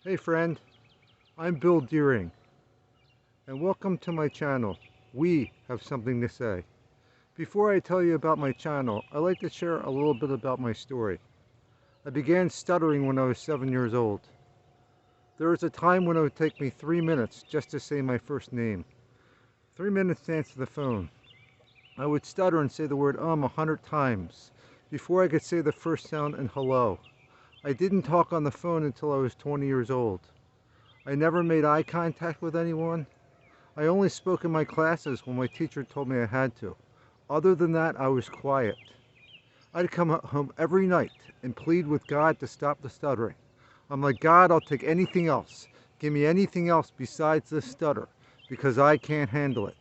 Hey friend, I'm Bill Deering, and welcome to my channel. We have something to say. Before I tell you about my channel, I'd like to share a little bit about my story. I began stuttering when I was 7 years old. There was a time when it would take me 3 minutes just to say my first name. 3 minutes to answer the phone. I would stutter and say the word 100 times before I could say the first sound and hello. I didn't talk on the phone until I was 20 years old. I never made eye contact with anyone. I only spoke in my classes when my teacher told me I had to. Other than that, I was quiet. I'd come home every night and plead with God to stop the stuttering. I'm like, God, I'll take anything else. Give me anything else besides this stutter, because I can't handle it.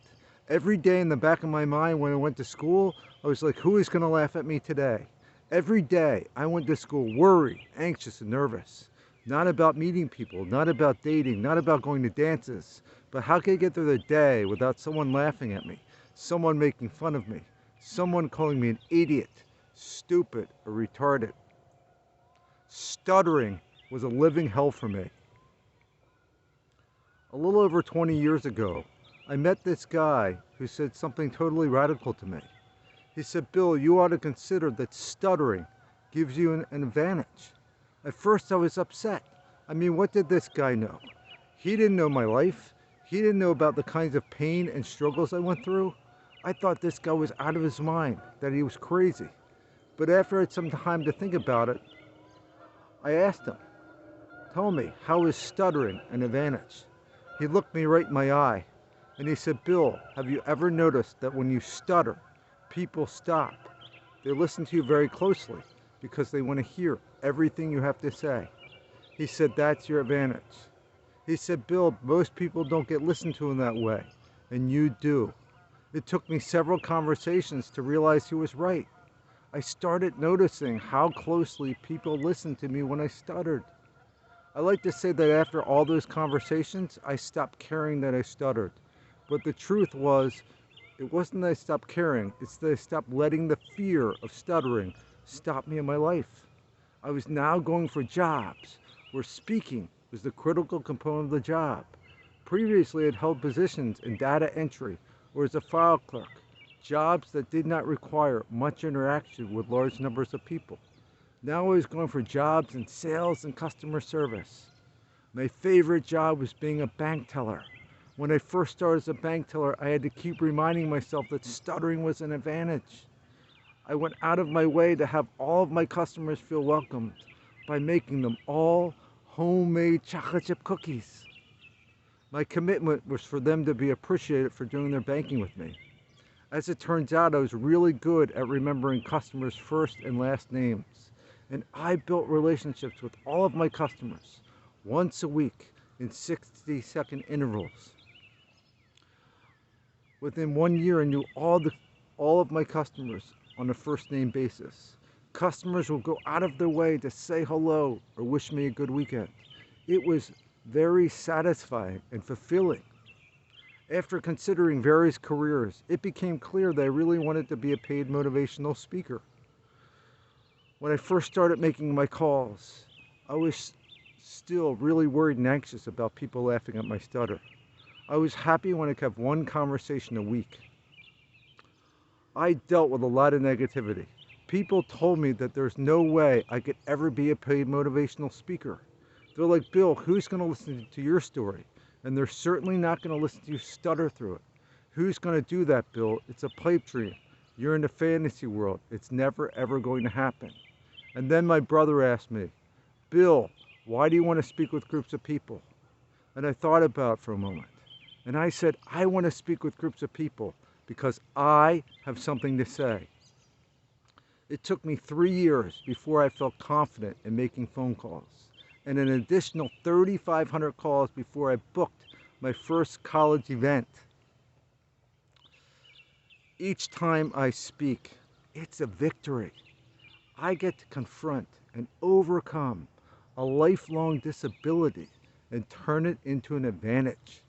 Every day in the back of my mind when I went to school, I was like, who is going to laugh at me today? Every day I went to school worried, anxious, and nervous. Not about meeting people, not about dating, not about going to dances, but how can I get through the day without someone laughing at me, someone making fun of me, someone calling me an idiot, stupid, or retarded. Stuttering was a living hell for me. A little over 20 years ago, I met this guy who said something totally radical to me. He said, Bill, you ought to consider that stuttering gives you an advantage. At first I was upset. I mean, what did this guy know? He didn't know my life. He didn't know about the kinds of pain and struggles I went through. I thought this guy was out of his mind, that he was crazy. But after I had some time to think about it, I asked him, tell me, how is stuttering an advantage? He looked me right in my eye and he said, Bill, have you ever noticed that when you stutter, people stop? They listen to you very closely because they want to hear everything you have to say. He said, that's your advantage. He said, Bill, most people don't get listened to in that way, and you do. It took me several conversations to realize he was right. I started noticing how closely people listened to me when I stuttered. I like to say that after all those conversations, I stopped caring that I stuttered. But the truth was, it wasn't that I stopped caring, it's that I stopped letting the fear of stuttering stop me in my life. I was now going for jobs where speaking was the critical component of the job. Previously, I had held positions in data entry or as a file clerk, jobs that did not require much interaction with large numbers of people. Now I was going for jobs in sales and customer service. My favorite job was being a bank teller. When I first started as a bank teller, I had to keep reminding myself that stuttering was an advantage. I went out of my way to have all of my customers feel welcomed by making them all homemade chocolate chip cookies. My commitment was for them to be appreciated for doing their banking with me. As it turns out, I was really good at remembering customers' first and last names, and I built relationships with all of my customers once a week in 60-second intervals. Within 1 year, I knew all of my customers on a first name basis. Customers will go out of their way to say hello or wish me a good weekend. It was very satisfying and fulfilling. After considering various careers, it became clear that I really wanted to be a paid motivational speaker. When I first started making my calls, I was still really worried and anxious about people laughing at my stutter. I was happy when I could have one conversation a week. I dealt with a lot of negativity. People told me that there's no way I could ever be a paid motivational speaker. They're like, Bill, who's going to listen to your story? And they're certainly not going to listen to you stutter through it. Who's going to do that, Bill? It's a pipe dream. You're in the fantasy world. It's never, ever going to happen. And then my brother asked me, Bill, why do you want to speak with groups of people? And I thought about it for a moment. And I said, I want to speak with groups of people because I have something to say. It took me 3 years before I felt confident in making phone calls, and an additional 3,500 calls before I booked my first college event. Each time I speak, it's a victory. I get to confront and overcome a lifelong disability and turn it into an advantage.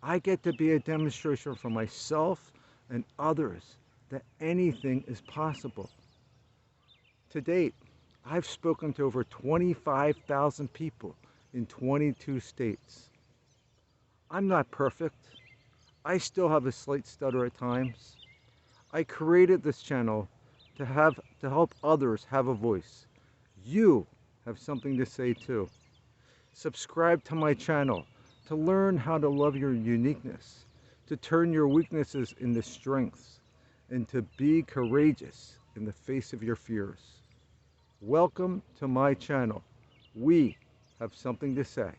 I get to be a demonstration for myself and others that anything is possible. To date, I've spoken to over 25,000 people in 22 states. I'm not perfect. I still have a slight stutter at times. I created this channel to help others have a voice. You have something to say too. Subscribe to my channel to learn how to love your uniqueness, to turn your weaknesses into strengths, and to be courageous in the face of your fears. Welcome to my channel. We have something to say.